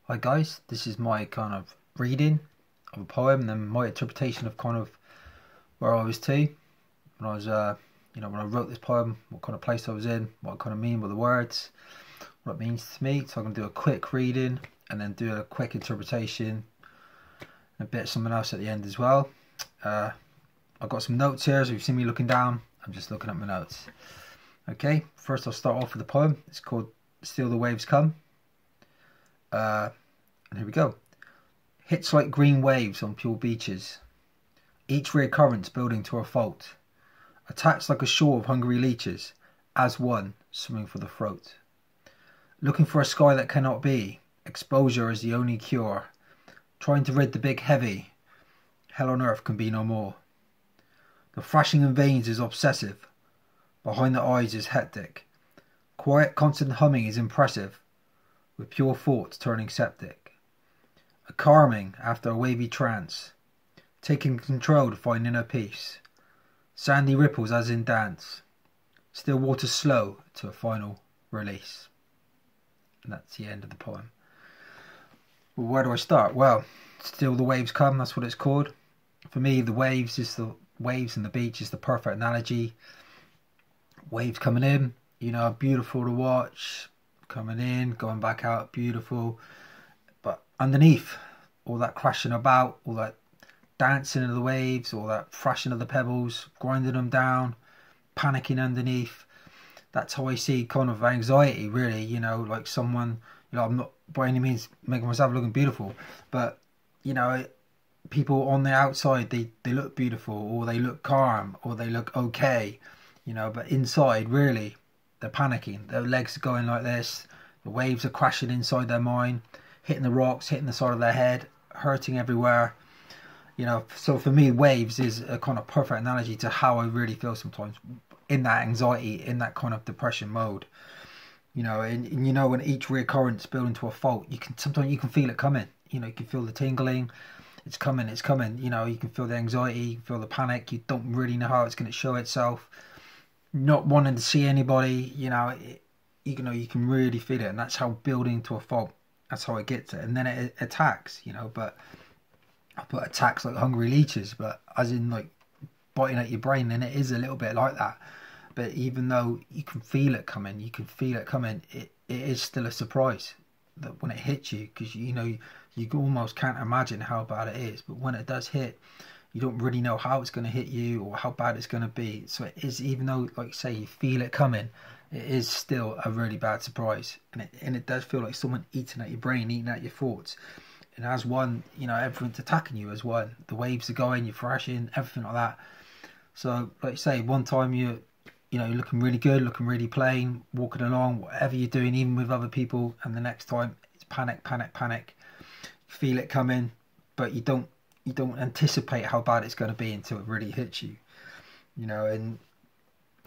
Hi guys, this is my kind of reading of a poem and then my interpretation of kind of where I was to when I was, when I wrote this poem, what kind of place I was in, what I kind of mean by the words, what it means to me. So I'm going to do a quick reading and then do a quick interpretation and a bit of something else at the end as well. I've got some notes here, so you've seen me looking down, I'm just looking at my notes. Okay, first I'll start off with the poem. It's called Still the Waves Come. And here we go. Hits like green waves on pure beaches, each recurrence building to a fault. Attacks like a shore of hungry leeches, as one swimming for the throat. Looking for a sky that cannot be, exposure is the only cure. Trying to rid the big heavy, hell on earth can be no more. The thrashing in veins is obsessive, behind the eyes is hectic. Quiet constant humming is impressive, with pure thoughts turning septic. A calming after a wavy trance, taking control to find inner peace. Sandy ripples as in dance, still water slow to a final release. And that's the end of the poem. Well, where do I start? Well, Still the Waves Come, that's what it's called. For me, the waves and the beach is the perfect analogy. Waves coming in, beautiful to watch. Coming in, going back out, beautiful. But underneath, all that crashing about, all that dancing of the waves, all that thrashing of the pebbles, grinding them down, panicking underneath. That's how I see kind of anxiety, really. Like someone, I'm not by any means making myself looking beautiful, but, people on the outside, they look beautiful, or they look calm, or they look okay, but inside, really, they're panicking. Their legs are going like this. The waves are crashing inside their mind, hitting the rocks, hitting the side of their head, hurting everywhere. So for me, waves is a kind of perfect analogy to how I really feel sometimes in that anxiety, in that kind of depression mode. And when each recurrence builds into a fault, sometimes you can feel it coming. You can feel the tingling. It's coming. You can feel the anxiety, you can feel the panic. You don't really know how it's going to show itself. Not wanting to see anybody, you can really feel it, and that's how building to a fault, that's how it gets it, and then it attacks, but I put attacks like hungry leeches, but as in like biting at your brain, and it is a little bit like that. But even though you can feel it coming, it is still a surprise that when it hits you, because you almost can't imagine how bad it is, but when it does hit, you don't really know how it's going to hit you or how bad it's going to be. So it is, even though, like you say, you feel it coming, it is still a really bad surprise. And it does feel like someone eating at your brain, eating at your thoughts. And as one, everyone's attacking you as one. The waves are going, you're thrashing, everything like that. So, like you say, one time you're looking really good, looking really plain, walking along, whatever you're doing, even with other people. And the next time, it's panic, panic, panic. Feel it coming, but you don't anticipate how bad it's going to be until it really hits you. And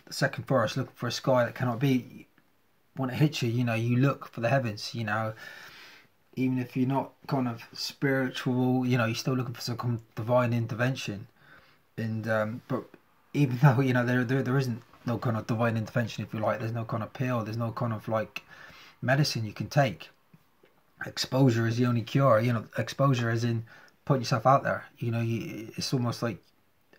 the second verse, looking for a sky that cannot be. When it hits you, you look for the heavens. Even if you're not kind of spiritual, you're still looking for some kind of divine intervention. And but even though there isn't no kind of divine intervention, if you like, there's no kind of pill, there's no kind of like medicine you can take. Exposure is the only cure. Exposure as in putting yourself out there. It's almost like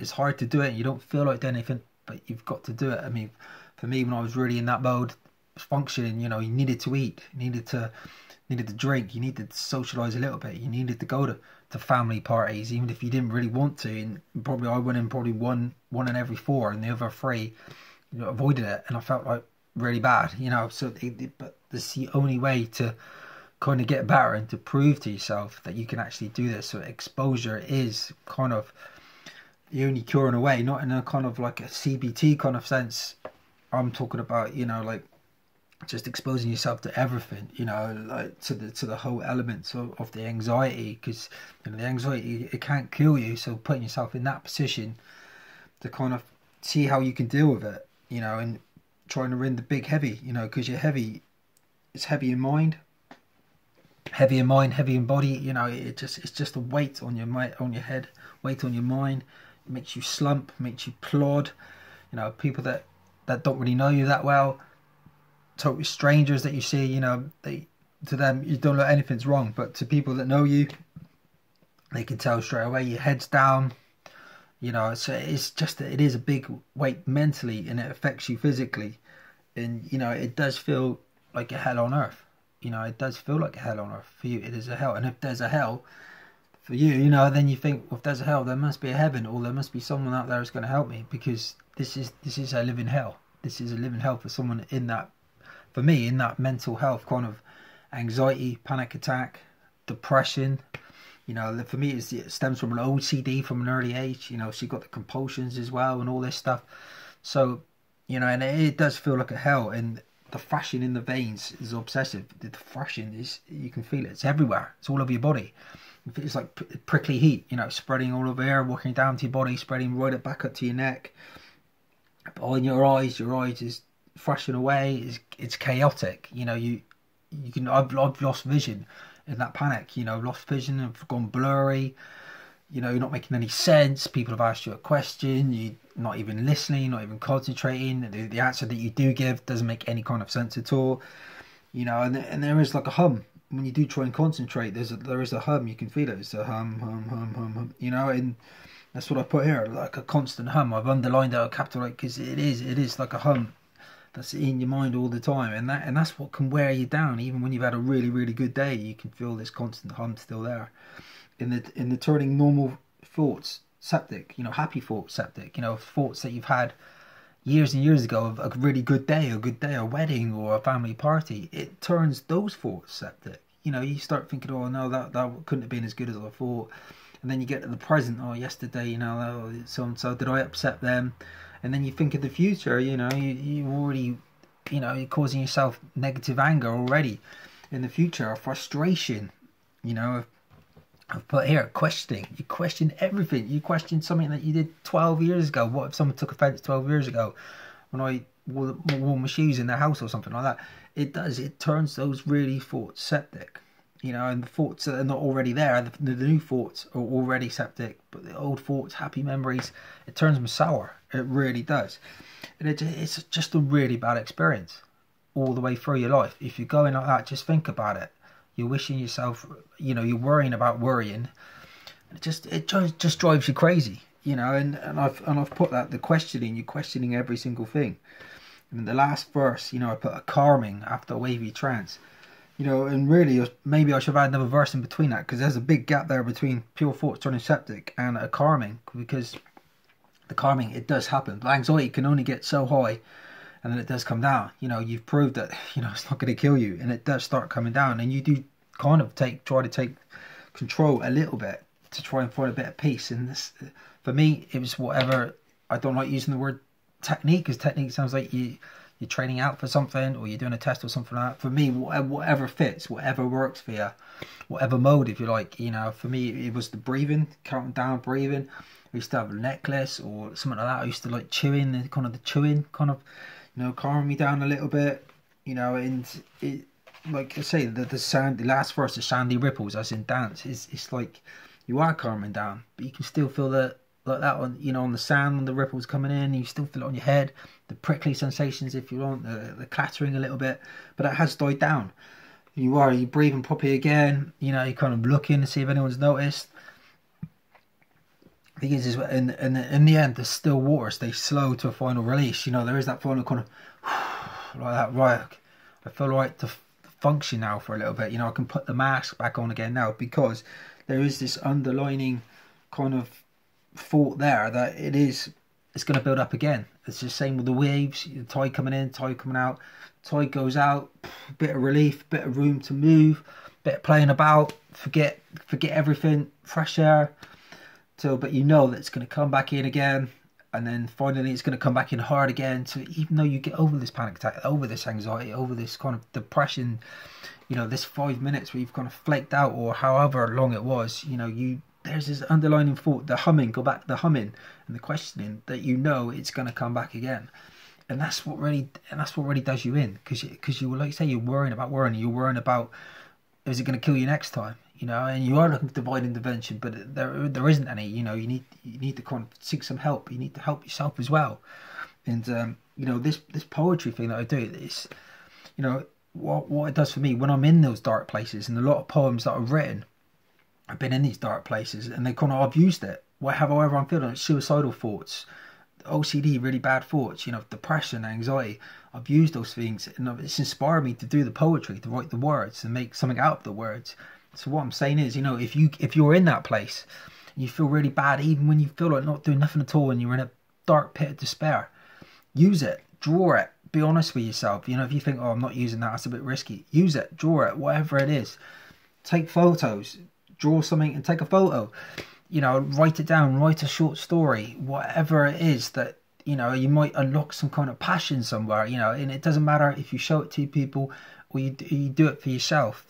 it's hard to do it. You don't feel like doing anything, but you've got to do it. I mean, for me, when I was really in that mode, functioning, you needed to eat, you needed to drink, you needed to socialise a little bit, you needed to go to family parties, even if you didn't really want to. And probably I went in probably one in every four, and the other three, avoided it, and I felt like really bad. So but this is the only way to kind of get better and to prove to yourself that you can actually do this. So exposure is kind of the only cure in a way, not in a kind of like a CBT kind of sense. I'm talking about, like just exposing yourself to everything, like to the whole elements of the anxiety, because the anxiety, it can't kill you. So putting yourself in that position to kind of see how you can deal with it, and trying to rid the big heavy, because you're heavy. It's heavy in mind, heavy in body. It's just a weight on your head, weight on your mind. It makes you slump, makes you plod. People that don't really know you that well, totally strangers that you see, to them you don't look anything's wrong, but to people that know you, they can tell straight away your head's down. You know, so it's just that it is a big weight mentally, and it affects you physically, and you know it does feel like a hell on earth. You know, it does feel like a hell on earth for you. It is a hell, and if there's a hell for you, you know, then you think, well, if there's a hell, there must be a heaven, or there must be someone out there who's going to help me, because this is a living hell. This is a living hell for someone in that, for me, in that mental health kind of anxiety, panic attack, depression. You know, for me, it stems from an OCD from an early age. You know, she got the compulsions as well and all this stuff. So, you know, and it does feel like a hell. And the thrashing in the veins is obsessive. The thrashing is, you can feel it. It's everywhere. It's all over your body. It's like prickly heat, you know, spreading all over here, walking down to your body, spreading right back up to your neck. On your eyes is thrashing away. It's chaotic. You know, you can. I've lost vision in that panic. You know, lost vision, I've gone blurry. You know, you're not making any sense. People have asked you a question, you're not even listening, not even concentrating. The answer that you do give doesn't make any kind of sense at all. You know, and there is like a hum. When you do try and concentrate, there is a hum. You can feel it. It's a hum, hum, hum, hum, hum. You know, and that's what I put here, like a constant hum. I've underlined it, I've capitalized, because it is like a hum that's in your mind all the time, and that's what can wear you down. Even when you've had a really, really good day, you can feel this constant hum still there. In the turning normal thoughts septic, you know, happy thoughts septic, you know, thoughts that you've had years and years ago of a really good day, a wedding or a family party, it turns those thoughts septic. You know, you start thinking, oh no, that couldn't have been as good as I thought. And then you get to the present, oh, yesterday, you know, so and so, did I upset them? And then you think of the future, you know, you already, you know, you're causing yourself negative anger already in the future, or frustration. You know, I've put here questioning. You question everything. You question something that you did 12 years ago. What if someone took offence 12 years ago when I wore my shoes in their house or something like that? It turns those really thoughts septic. You know, and the thoughts that are not already there, the new thoughts are already septic, but the old thoughts, happy memories, it turns them sour. It really does. And it's just a really bad experience all the way through your life. If you're going like that, just think about it. You're wishing yourself, you know, you're worrying about worrying. It just drives you crazy, you know. And I've put that, the questioning, you're questioning every single thing. And in the last verse, you know, I put a calming after a wavy trance. You know, and really, maybe I should have had another verse in between that, because there's a big gap there between pure thoughts turning septic and a calming, because the calming, it does happen. But anxiety can only get so high, and then it does come down. You know, you've proved that, you know, it's not going to kill you, and it does start coming down, and you do kind of try to take control a little bit to try and find a bit of peace. And this, for me, it was whatever. I don't like using the word technique, because technique sounds like you're training out for something, or you're doing a test or something like that. For me, whatever fits, whatever works for you, whatever mode, if you like. You know, for me, it was the breathing, counting down, breathing. I used to have a necklace or something like that. I used to like chewing, the chewing kind of, you know, calming me down a little bit. You know, and it, like I say, the sound, the last verse, the sandy ripples, as in dance, it's like you are calming down, but you can still feel the, like that on, you know, on the sand, when the ripples coming in, you still feel it on your head, the prickly sensations if you want, the clattering a little bit, but it has died down. You're breathing properly again, you know, you're kind of looking to see if anyone's noticed. The thing is in the end, the still water stays slow to a final release. You know, there is that final kind of like that, right, I feel right to function now for a little bit. You know, I can put the mask back on again now, because there is this underlining kind of thought there that it's going to build up again. It's the same with the waves, the tide coming in, tide coming out, tide goes out, bit of relief, bit of room to move, bit of playing about, forget everything, fresh air, but you know that it's going to come back in again, and then finally it's going to come back in hard again. So even though you get over this panic attack, over this anxiety, over this kind of depression, you know, this 5 minutes where you've kind of flaked out, or however long it was, you know, there's this underlying thought, the humming, go back to the humming and the questioning, that you know it's going to come back again. And that's what really does you in, because you, like you say, you're worrying about, is it going to kill you next time, you know, and you are looking for divine intervention, but there isn't any. You know, you need to kind of seek some help. You need to help yourself as well. And you know, this poetry thing that I do, is, you know, what it does for me when I'm in those dark places, and a lot of poems that I've written, I've been in these dark places, and they kind of, I've used it. However I'm feeling, suicidal thoughts, OCD, really bad thoughts, depression, anxiety. I've used those things, and it's inspired me to do the poetry, to write the words, and make something out of the words. So what I'm saying is, if you're in that place, and you feel really bad, even when you feel like not doing nothing at all, and you're in a dark pit of despair, use it, draw it, be honest with yourself. If you think, oh, I'm not using that, that's a bit risky, use it, draw it, whatever it is. Take photos, draw something and take a photo. Write it down, write a short story, whatever it is that, you might unlock some kind of passion somewhere, and it doesn't matter if you show it to people or you do it for yourself.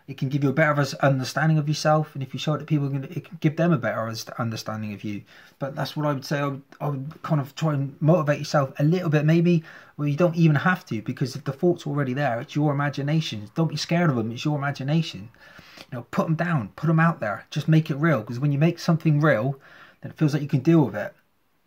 It can give you a better understanding of yourself, and if you show it to people, it can give them a better understanding of you. But that's what I would say. I would kind of try and motivate yourself a little bit, maybe, where you don't even have to, because if the thought's already there, it's your imagination. Don't be scared of them, it's your imagination. Put them down, put them out there, just make it real, because when you make something real, then it feels like you can deal with it.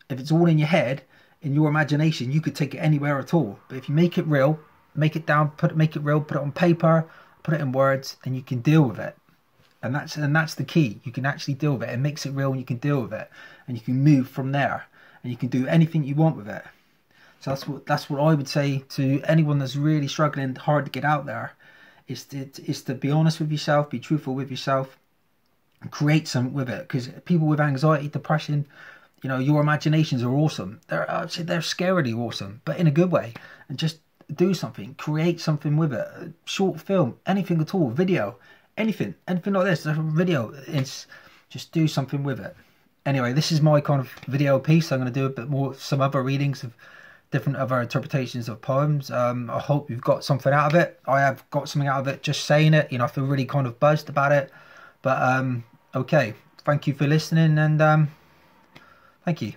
If it's all in your head, in your imagination, you could take it anywhere at all. But if you make it real, make it down, make it real, put it on paper, put it in words, and you can deal with it. And that's the key. You can actually deal with it. It makes it real, and you can deal with it, and you can move from there, and you can do anything you want with it. So that's what I would say to anyone that's really struggling hard to get out there. Is to be honest with yourself, be truthful with yourself, and create something with it. Because people with anxiety, depression, your imaginations are awesome. They're scarily awesome, but in a good way. And just do something, create something with it. A short film, anything at all, video, anything like this. A video. It's just do something with it. Anyway, this is my kind of video piece. I'm going to do a bit more, some other readings of different other interpretations of poems. I hope you've got something out of it. I have got something out of it just saying it. I feel really kind of buzzed about it. But okay, thank you for listening, and thank you.